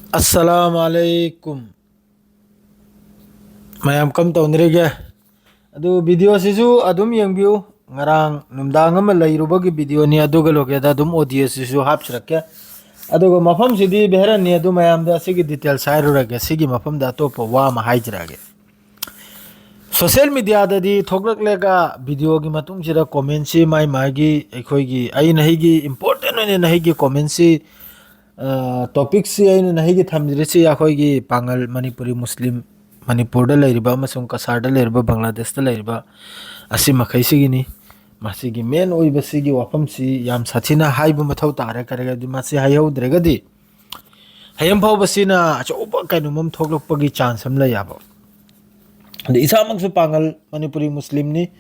Assalamualaikum. Mayam kam taunrege. Adu video sisu adum yang view ngarang numdang ama lairubagi video ni aduga logeda adum audio sisu hapsrakya. Aduga mafam sidi beheran ni adu mayam da sigi detail sairu rage sigi mafam da to wa ma haijrage. Social media da di thoglak lega video gi matung sira comment si mai gi ekhoi gi ai nahi gi important ne nahi gi comment si topic si ai nahi gi thamjire si akhoi gi pangal manipuri muslim Manipur da lairiba amasung Kasar da lairiba Bangladesh da lairiba asi makai sigini masigi main oi basigi wafam si yam sathina haibu mathau tare karega di masi hayau drega di hayam phau basina achoba kainu mom thoklok pagi chance am la yabo de isamak su pangal Manipuri muslim ni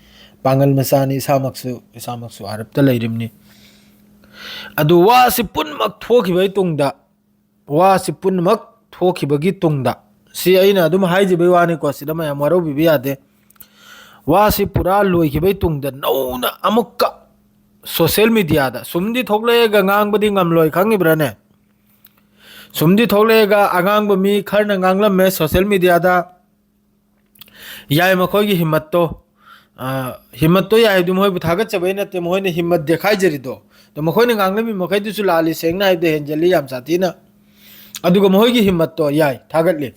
pangal masani isamak su arab da lairim ni adu wa si pun mak thoki bai tungda wa si pun mak thoki bagi tungda si aina adum haiji bai wani ko sidama ya maro bibi ade wasi pura loi ki bai tung da nauna amukka social media da sumdi thogle ga ngang badi ngam loi khangi brane sumdi thogle ga agang ba mi kharna nganglam me social media da yai ma khoi gi himmat to yai dum hoi bu thaga chabai na te moi ne himmat dekhai jari do to ma khoi ne nganglam mi ma khai du su lali sengna ai de henjali yam satina aduga moi gi himmat to yai thagatli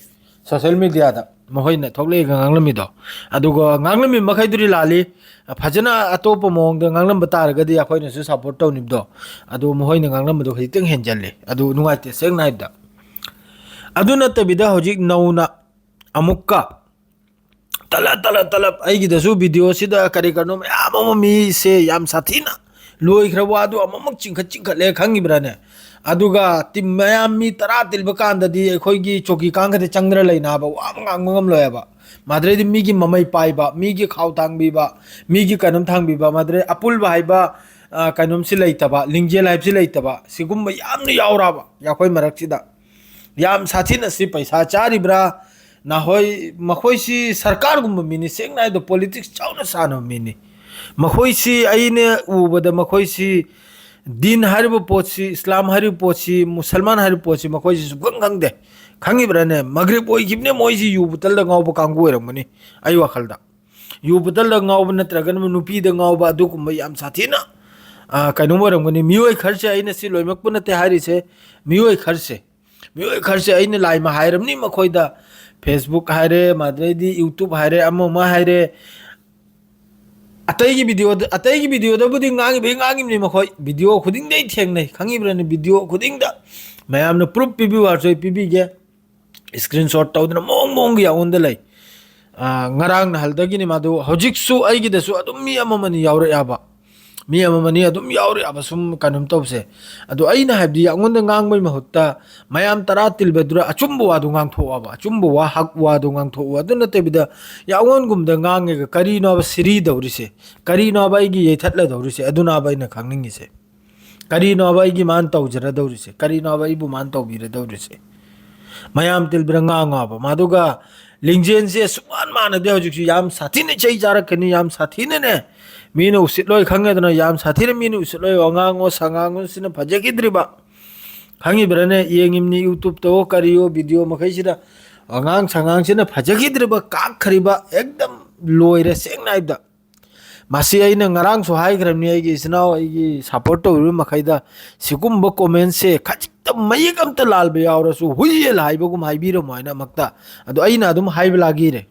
social media da mohoi na thogle ga nganglami do adugo nganglami makhai duri lali phajana atopa mong da nganglam batar ga di akhoi na su support taw nib do adu mohoi na nganglam do khiteng henjalle adu nungai te seng nai da adu na te bida hojik nauna amukka talap ai gi da su video sida kari karno amama mi se yam sathina loi khrawa adu amamuk chingkhat le khangi brane aduga tim mayam mi tara tilba kanda di khoi gi choki kanga de changra leina ba wa ngang ngam loya ba madre di mi gi mamai pai ba mi gi khaw tang bi ba mi gi kanum thang bi ba madre apul ba hai ba kanum si leita ba lingje life si leita ba sigum yam ni yaura ba ya khoi marak sida yam sathi na si paisa chari bra na hoi makhoi si sarkar gum mini seng nai do politics chauna sano mini makhoi si aine u bada makhoi si din haribo pochi Islam haribo pochi Musalman haribo pochi makhoi si sugang gangde khangi brane magrib oi gibne moi si yu butal da ngau ba kangu eramani ai wakal da yu butal da ngau ba natragan nupi da ngau ba du kum yam sathina kanu moramani mioi kharche aina si loimak puna te hari se mioi kharche aina lai ma hairam ni makhoi da Facebook haire madre di YouTube haire amma ma haire atai gi video da budi ngangi ni makhoi video khuding dei theng nei khangi brane video khuding da mayam na proof pibi war choi pibi ge screenshot taw na mong ya on da lai ngarang na haldagi ni madu hojik su ai gi da su adum mi amamani yaure ya ba mi amamani adum yaure aba sum kanum tawse adu aina habdi angon da ngang mai mahutta mayam tara til bedura achumbu wa du ngang tho aba achumbu wa hak wa du ngang tho adu na te bida ya angon gum da ngang ge kari no ba siri dawri se kari no ba gi ye thatla dawri se adu na ba ina khangning se kari no ba gi man taw jara dawri se kari no ba ibu man taw bi re dawri se mayam til branga nga ba maduga lingjen se suman man de hojik yam sathi ne chei jara kani yam sathi ne minu usitloi khangedna yam sathire minu usitloi ongango sangango sina phajeki driba khangi brane yengimni YouTube to kariyo video makhai sida ongang sangang sina phajeki driba kak khariba ekdam loire seng naibda masi aina ngarang so hai gramni ai gi sinao ai gi support to ru makhai da sikum bo comment se khajik mayekam ta lal be awra su huiyel haibo gum haibi ro moina makta adu aina adum haibla gi re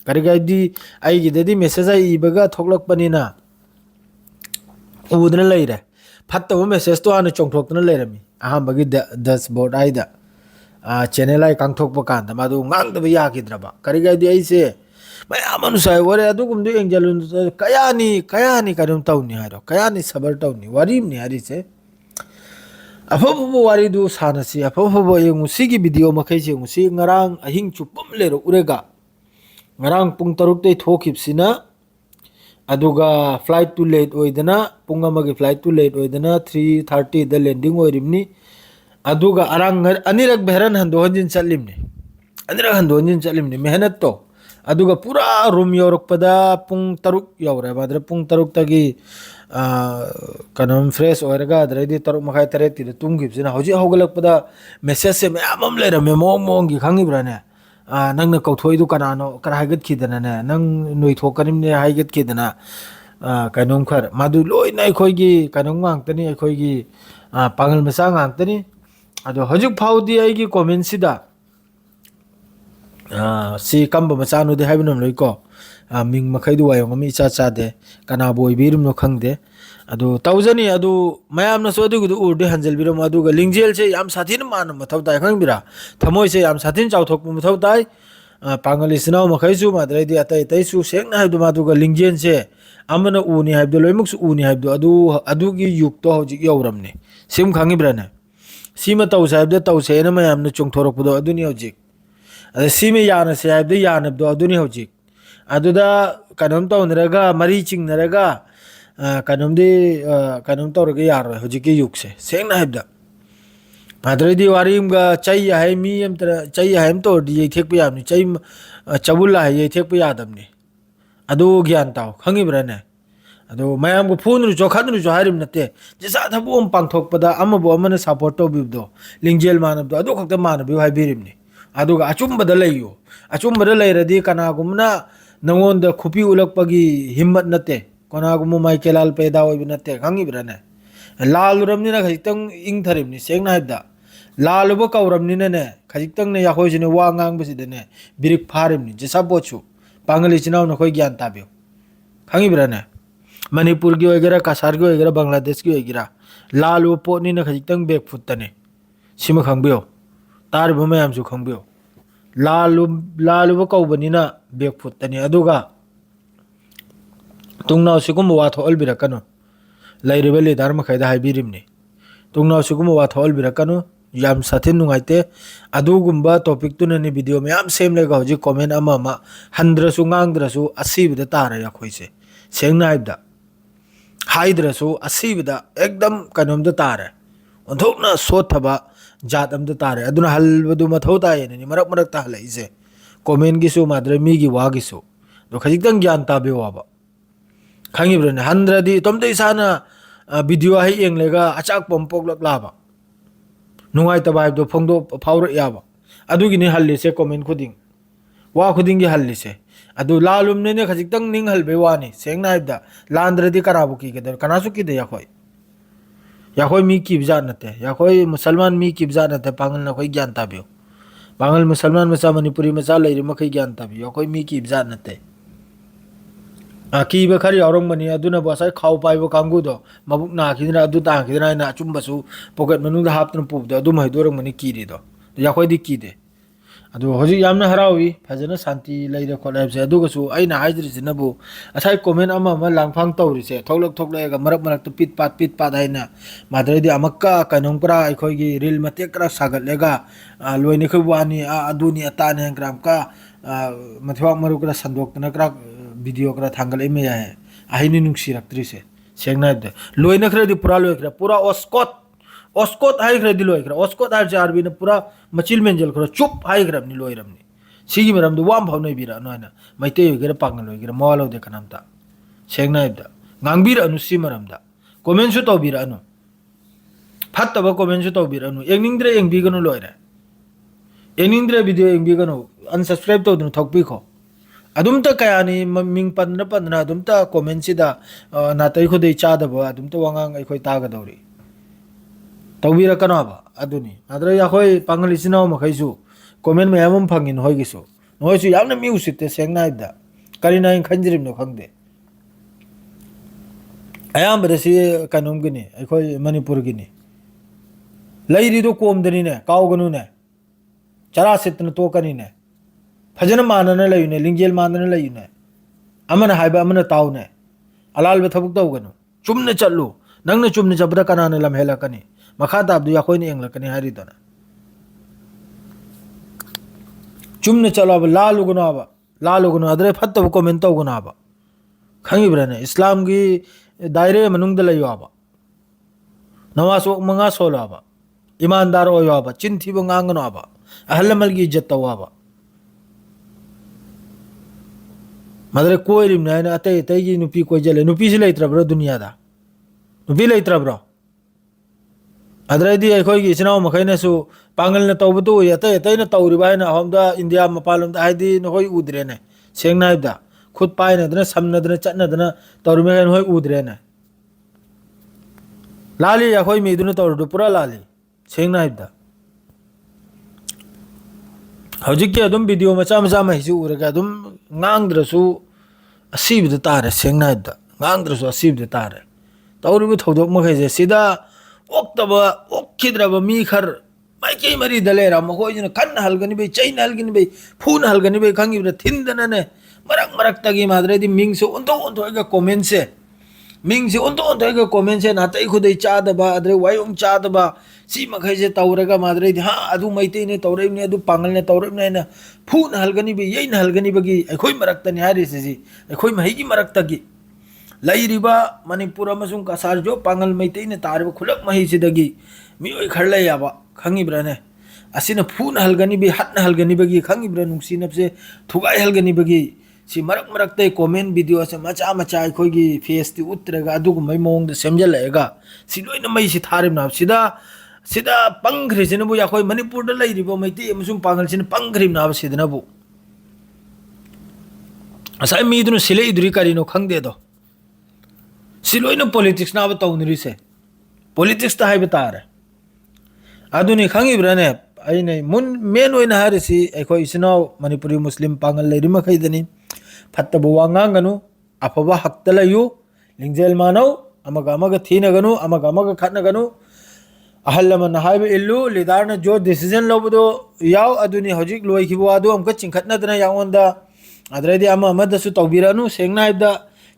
kariga di ai gi dedi message ai ibaga thoklok panina udna leire fatta message to anu chongthok na leirami aham bagi dashboard ai da channel ai kangthok pa kan da madu ngang da ya kidraba kariga di ai se mai amanu sai wore adu gum du engjalun kayani kadum tawni haro kayani sabar tawni warim ni hari se afobo wari du sanasi afobo yengu sigi video makai se musi ngarang ahing chupum lero urega ngarang pung taruk te thokipsina aduga flight too late oidana punga magi flight too late oidana 3:30 da landing oirimni aduga arang anirak behran hando hanjin chalimni mehnat to aduga pura room yorok pada pung taruk yawre badre pung taruk tagi कनम fresh होएगा अदरदी तरुक मखाई तरे तिद तुंगिबसिना हौजी हौगलकपदा message से ma'am अम लेरमे मोंग मोंग गी खंगिब्राने नंग न कौथोइदु कनानो करा हाइगत खिदना ने नंग नोइथोकनिमने हाइगत खिदना कनम खर मादु लोइना अखोइगी कनम गांगतनी अखोइगी पागल मसा गांगतनी अदो हजुक फाउदी आइगी कमेंट सिदा सी कम मचानुदे हाइबनम लोइको Ming मखैदु bio ngami cha cha de kana boy birum no khangde adu tawjani adu mayam na so adu gu urde hanjal birum adu ga lingjel se yam sathin man mathau dai khang bira thamoi se yam sathin chau thok mathau dai pangali sinau makhai su madrai di atai tai su seng na haidu madu ga lingjen se amana uni haibdo loimuk su uni haibdo adu gi yuk to hoji yauram ne sim khangi bra na sima taw saib de taw se na mayam na chung thorok pudo adu ni hoji ada sima yana se haibdo yana do adu ni hoji aduda kanam tawnaraga mari chingnaraga kanamdi kanam tawraga yaro hojiki yukse sengna haibda madradi warim ga chai hai mi am tara chai hai am to di thek pya ni chai chabula hai thek pya adam ni adu gyan taw khangi brane adu mayam go phone ru jo khan ru jo harim nate jisa thabu om pang thok pada amabu amana support to bibdo lingjel manab do adu khakta manab hai birim ni adu ga achum bada layo achum bada lairadi kana gumna नंगोंद खुपी उलकपगी हिम्मत नते कोनागुमु माइकेलाल पैदा होइब नते खंगिब्राने लाल रमनि ना खजितंग इंग थरिमनि सेंगना हाइबदा लालुब कौरमनि ने खजितंग ने याखोइसिने वा ngang बसिदने brake फारिमनि जेसा बोछु पांगली चिनाव नखोइ ज्ञान ताबियो खंगिब्राने मणिपुर की वगैरह कासार की वगैरह बांग्लादेश की वगैरह लालुब पोटनि ना खजितंग बेक फुटतने सिम खंबियो तार बमे हमसु खंबियो लालुब कौबनिना बेक फुटतनी अदुगा तुंगनाव सिगुम वाथो अलबिरकनो लाइरिबे लीडर मखैदा हाइबिरिमनि तुंगनाव सिगुम वाथो अलबिरकनो याम साथिन नुंगाइते अदुगुम्बा टॉपिक तुननि वीडियो में याम सेम लेगा होजि कमेंट अमा अमा हंद्रसु गांगद्रसु असीबदा तारा याखोइसे सेंगना हाइबदा हाइद्रसु असीबदा एकदम कनोमदा तारा ओंथोकना सोथबा जात अमदा तारे अदुना हलबदु मथौ तायेनि मरक मरक ता हलैसे कमेंट गिसु माद्रे मी गी वागिसु दो खजितंग ज्ञान ताबे वाबा खंगिब्रने हंद्रदी तोमदे इसाना वीडियो हाइ एंगलेगा अचाक पंपोक लाबा नुंगाइ तबाय दो फोंदो फाउर याबा अदुगिनि हल्लिसे कमेंट खुदिंग वा खुदिंग गी हल्लिसे अदु लालुमने ने खजितंग निंग हलबे वानी सेंगना हाइबदा लांद्रदी कराबु की गेदर कनासु की दे याखोय याखोय मी की बिजा नते याखोय मुसलमान मी की बिजा नते पांगल न कोई ज्ञान ताबियो पांगल मुसलमान मसा मणिपुरी मसा लैरि मखै ज्ञान ताबियो याखोय मी की बिजा नते की बे खरि औरंग मनी अदुना बसाय खाव पाइबो कांगु दो मबुक ना खिदना अदु ता खिदना ना चुम्बसु पॉकेट मनु दा हापतन पुब दो अदु मैदोरंग मनी कीरि दो याखोय दि की दे अदु होजि यामना हरावी फजना शांति लैरे खोलाइबसे अदुगसु आइना हाइद्रिसिनबु असाय कमेंट अमा अमा लांगफांग तौरिसे थोकलक मरक मरक तो पिट पात हाइना माद्रदी अमक्का कनोंकरा अखोइगी रील मते करा सागतलेगा लोइने खबवानी अदुनी अताने ग्राम का मथवा मरुकरा संदोक्तना करा वीडियो करा थांगल एमे याय आहिनि नुंगसिरक्त्रिसे सेंगनाइदे लोइने खरदि पूरा लोइखरा पूरा ओस्कोट हाइग्रदि लोइखरा ओस्कोट हाइर जारबी ने पूरा मचिल मेंजल खरा चुप हाइग्रबनि लोइरमनि सिगी मरमदु वाम भावनै बिरा नोना मैते होगेरा पांगल होगेरा मवालो दे कनामता सेंगनाइबदा गांगबिर अनु सि मरमदा कमेंट सु तौबिरा अनु फत्तबा कमेंट सु तौबिरा अनु एंगनिंद्रे एंगबिगनु लोइरा एंगनिंद्रे वीडियो एंगबिगनु अनसब्सक्राइब तौदनु थोकपिखो अदुमता कयानी मिंग पंद्रा अदुमता कमेंट सिदा नातै खुदै चादबा अदुमता वांगांग अखोय तागदौरी तौबीर कनाबा अदुनी आद्र याखोय पांगली सिनाव मखैसु कमेंट मयाम फंगिन होयगिसु नोयसु यामना म्यूसिक ते सेंगना इदा करिना इन खंजरिम नो खंगदे अयाम बदसी कनोम गिनी अखोय मणिपुर गिनी लैरी दो कोमदनी ने कावगनु ने चरा सितन तो कनी ने फजन मानन लयुने लिंगजेल मानन लयुने अमन हाइबा अमन ताउने अलाल बे थबुक तौगनु चुमने चल्लु नंगने चुमने जबदा कनाने लम हेलकनी मखा दाबदु याखोय ने एंगलकनी हारि दना चुमने चलाब लालुगुनो अदरे फत्तब कमेंट तौगुनाबा खंगिब्रने इस्लाम की दायरे मनुंगद लयुआबा नमाज मंगा सोलाबा ईमानदार ओयाबा चिंथी बंगांगनोबा अहलमल की इज्जत तवाबा मदरे कोई रिम नायना अतै तै की नुपी कोई जले नुपी से लेत्रब्र दुनिया दा नुपी लेत्रब्रो अदरदी अखोगी इचनाव मखैनसु पांगलना तौबदु यतै यतैना तौरिबा हैना होमदा इंडिया मपालमदा हाइदि नखोई उद्रेने सेंगना हाइबदा खुद पाइनदना समनदना चटनदना तौरिमे नखोई उद्रेने लाली अखोई मीदुना तौरदु पुरा लाली सेंगना हाइबदा हौजिकके अदुम वीडियो मचा मचा महिसु उरगा अदुम ngang असीबदा तारे सेंगना हाइबदा ngang असीबदा तारे तौरिबु थौदोक मखैजे सिदा ओक्तबा ओखिद्रबा मी खर माइके मरी दलेरा मखोइजना कन्न हलगनि बे चैन हलगनि बे फून हलगनि बे खंगिब्रा थिंदनने मरक मरक तगी माद्रेदी मिंगसे ओंतो ओंतोगा कमेंट से मिंगसे ओंतो ओंतोगा कमेंट से नातै खुदै चादबा अद्रे वायोंग चादबा सी मखैजे तौरगा माद्रेदी हा अदु मैतेने तौरैने अदु पांगलने तौरैने ना फून हलगनि बे येन हलगनि बगी अखोइ मरक्तनि हारिसेजी अखोइ महिगी मरक्तगी लैरिबा मणिपुर अमसुंग कसार जो पांगल मैतेने तारबा खुलक महिसिदगी मिओइ खरलै याबा खंगिब्राने असिना फून हलगनि बे हटना हलगनि बगी खंगिब्रा नुंगसिनबसे थुगाइ हलगनि बगी सी मरक मरकते कमेंट वीडियो से मचा मचा अखोइगी फेस ति उत्रगा अदुगुमै मोंग सेमजलएगा सी लोइना मैसि थारिबना सिदा सिदा पंग्रिसिनबु याखोइ मणिपुर दा लैरिबा मैते अमसुंग पांगलसिन पंग्रिबना सिदनबु असाइ मीदुनु सिलेइदुरि करिनो खंगदेदो सिलोइना पॉलिटिक्स नाब तौनरिसे पॉलिटिक्स ता हाइबा तारे अदुनि खंगिब्राने आइने मुन मेन ओइना हारिसि अखोइ इसिनाव मणिपुरी मुस्लिम पांगल लैरि मखैदनि फत्तबु वांगांगनु अफबा हक्ता लयु लिंजेल मानौ अमगा अमगा थीनगनु अमगा अमगा खटनगनु अहल लमन हाइबा इल्लु लीडरना जो डिसीजन लौबदो याव अदुनि हौजिक लोइखिबो अदु अमका चिंखटनदना यावंदा अदरैदि अमा अमदसु तौबिरानु सेंगना हाइबदा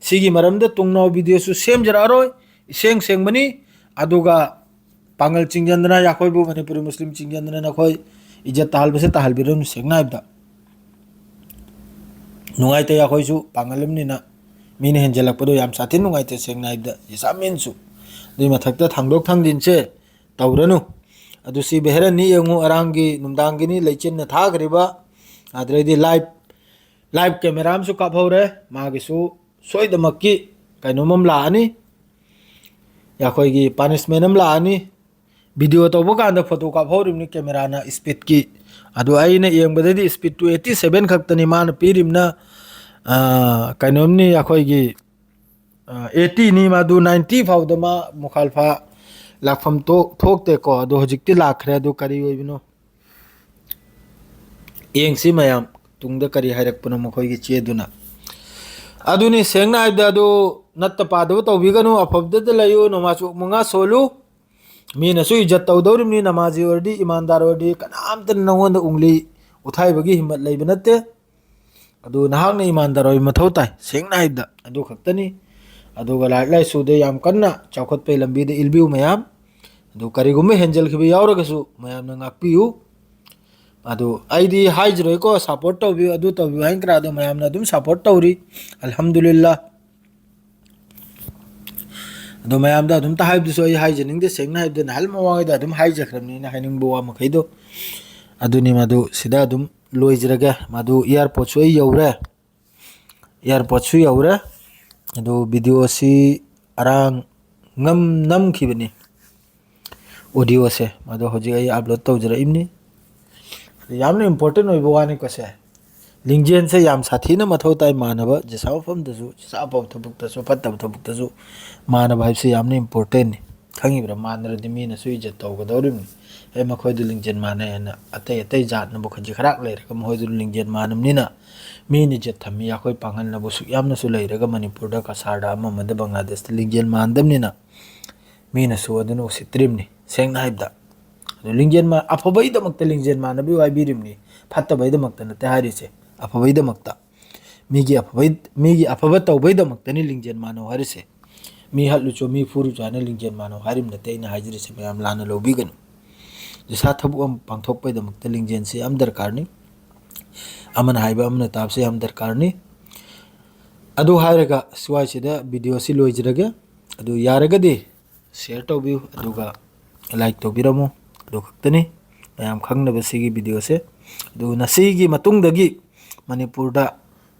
सिगी मरमदा तुंगनाव वीडियो सु सेम जरारोय सेंग सेंगबनी अदुगा पांगल चिंगजंदना याखोइबु मणिपुरी मुस्लिम चिंगजंदना नखोइ इज्जत ताहलबसे ताहलबिरनु सेंगना हाइबदा नुंगाइते याखोइसु पांगलमनिना मीने हेंजलकपदो याम साथिन नुंगाइते सेंगना हाइबदा यसामेनसु दुइ मथक्ता थांदोक थांदिनसे तौरनु अदु सि बेहरनि यंगु अरांगी नुमदांगिनी लेचिन थागरिबा अदरैदि लाइव कैमरामसु काफौरे मागिसु सोइदमक्की कैनोमम लानी याखोइगी पनिशमेंट अम लानी वीडियो तौबो कांदा फोटो काफौरिमनि कैमराना स्पीड की अदु आइना येंबददि स्पीड 287 खक्तनि मान पीरिमना कैनोमनि याखोइगी 80 नि मादु 90 फाउदमा मुखालफा लाखफम तो थोकते को अदु हजिकति लाखरे अदु करी ओइबिनो येंगसि मयाम तुंगदा करी हाइरकपनो मखोइगी चेदुना अदुनी सेंगना हाइबदा अदु नत्त पादबो तौबिगनु अफबदद लयु नमाजु मंगा सोलु मीनसु इज्जत तौदौरिमनि नमाजी ओरदी ईमानदार ओरदी कनामत नंगोंद उंगली उथाइबगी हिम्मत लैब नत्ते अदु नहाकना ईमानदार ओइ मथौ ताइ सेंगना हाइबदा अदु खक्तनी अदुगा लाइक सुदे याम कन्ना चौखतपै लंबीदे इल्बिउ मयाम अदु करिगुम हेंजलखिबि यावरगसु मयामना ngakpiu अदु आइदी हाइजरोइको सपोर्ट तौबि अदु तौबि हाइंक्रा अदु मयामना दुम सपोर्ट तौरी अल्हम्दुलिल्लाह अदु मयामदा दुम ता हाइबदसु आई हाइजनिंग दे सेंगना हाइबदे नाल मवांगदा दुम हाइजखरमनि ना हाइनिंग बोवा मखैदो अदुनि मदु सिदा दुम लोइजरगे मदु एयरपोर्ट सु यौरे एयरपोर्ट सु यौरे अदु वीडियो सी अरांग ngam nam खिबनि ऑडियो से मदु होजि आई अपलोड तौजरा इमनि यामने इम्पोर्टेंट ओइबो वानि कोसे लिंजेन से याम साथीना मथौ ताइ मानब जेसा फम दजु जेसा पौ थबुक तसु फत्तब थबुक तसु मानब हाइसे यामने इम्पोर्टेंट खंगिब्रा मानरदि मीना सु इज्जत तौगदौरिम हे मखोइदु लिंजेन माने ना अतै अतै जात न बखजि खराक लेरक महोइदु लिंजेन मानमनिना मीनि इज्जत थमि याखोइ पांगल न बसु यामना सु लेरक मणिपुर दा कसारदा अममद बांग्लादेश लिंजेन मानदमनिना मीना सु अदुनो सित्रिमनि सेंगना हाइबदा लिंजेन मा अफबैदमक्ता लिंजेन मानबि वाइबिरिमनि फत्तबैदमक्ता नते हारिसे अफबैदमक्ता मीगी अफब तौबैदमक्तनि लिंजेन मानो हारिसे मी हल्लुचो मी फुरु जाने लिंजेन मानो हारिम नते इन हाजिरिसे मयाम लाना लौबिगनु जसा थबु अम पांथोकपैदमक्ता लिंजेन से अम दरकारनि अमन हाइबा अमन ताबसे अम दरकारनि अदु हाइरगा सुवाइसिदा वीडियो सि लोइजरगे अदु यारगदि शेयर तौबिउ अदुगा लाइक तौबिरमु अदु खक्तनि मयाम खंगनबा सिगी वीडियो से अदु नसिगी मतुंगदगी मणिपुरदा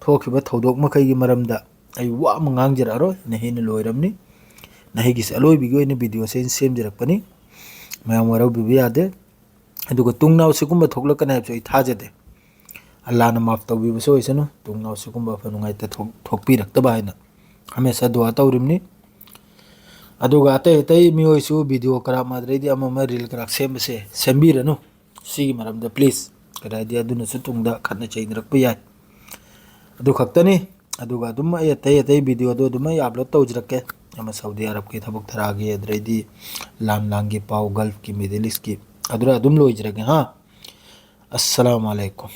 थोखिबा थौदोक मखैगी मरमदा आई वा मंगांग जरारो नहिन लोइरमनि ꯅꯍꯩꯒꯤꯁꯦ ꯑꯂꯣꯏꯕꯤꯒꯤ ꯑꯣꯏꯅ ꯚꯤꯗꯤꯑꯣꯁꯦ ꯑꯩꯅ ꯁꯦꯝꯖꯔꯛꯄꯅꯤ ꯃꯌꯥꯝ ꯋꯥꯔꯧꯕꯤꯕ ꯌꯥꯗꯦ ꯑꯗꯨꯒ ꯇꯨꯡꯅꯥꯎ ꯁꯤꯒꯨꯝꯕ ꯊꯣꯛꯂꯛꯀꯅꯤ ꯍꯥꯏꯕꯁꯨ ꯑꯩ ꯊꯥꯖꯗꯦ ꯑꯜꯂꯥꯍꯅ ꯃꯥꯐ ꯇꯧꯕꯤꯕꯁꯨ ꯑꯣꯏꯁꯅꯨ ꯇꯨꯡꯅꯥꯎ ꯁꯤꯒꯨꯝꯕ ꯑꯐ ꯅꯨꯡꯉꯥꯏꯇ ꯊꯣꯛꯄꯤꯔꯛꯇꯕ ꯍꯥꯏꯅ ꯍꯃꯦꯁꯥ ꯗꯨआ ꯇꯧꯔꯤꯕꯅꯤ ꯑꯗꯨꯒ ꯑꯇꯩ ꯑꯇꯩ ꯃꯤꯑꯣꯏꯁꯨ ꯚꯤꯗꯤꯑꯣ ꯀꯔꯥ ꯃꯥꯗ꯭ꯔꯩꯗꯤ ꯑꯃ ꯔꯤꯜ ꯀꯔꯥ ꯁꯦꯝꯕꯁꯦ ꯁꯦꯝꯕꯤꯔꯅꯨ ꯁꯤꯒꯤ ꯃꯔꯝꯗ ꯄ꯭ꯂꯤꯖ ꯀꯗꯥꯏꯗꯤ ꯑꯗꯨꯅꯁꯨ ꯇꯨꯡꯗ ꯈꯠꯅ ꯆꯩꯅꯔꯛꯄ ꯌꯥꯏ ꯑꯗꯨ ꯈꯛꯇꯅꯤ ꯑꯗꯨꯒ ꯑꯗꯨꯝ ꯑꯩ ꯑꯇꯩ ꯚꯤꯗꯤꯑꯣꯗꯣ ꯑꯗꯨꯝ ꯑꯩ ꯑꯞꯂꯣꯗ ꯇꯧꯖꯔꯛꯀꯦ ꯑꯃ ꯁꯥꯎꯗꯤ ꯑꯔꯕꯀꯤ ꯊꯕꯛ ꯊꯔꯥꯒꯤ ꯑꯗꯩꯗꯤ ꯂꯥꯟꯒꯤ ꯄꯥꯎ ꯒꯜꯐꯀꯤ ꯃꯤꯗꯜ ꯏꯁꯀꯤ ꯑꯗꯨꯅ ꯑꯗꯨꯝ ꯂꯣꯏꯖꯔꯒꯦ ꯍꯥ ꯑꯁꯁꯂꯥꯃꯨ ꯑꯂꯩꯀꯨꯝ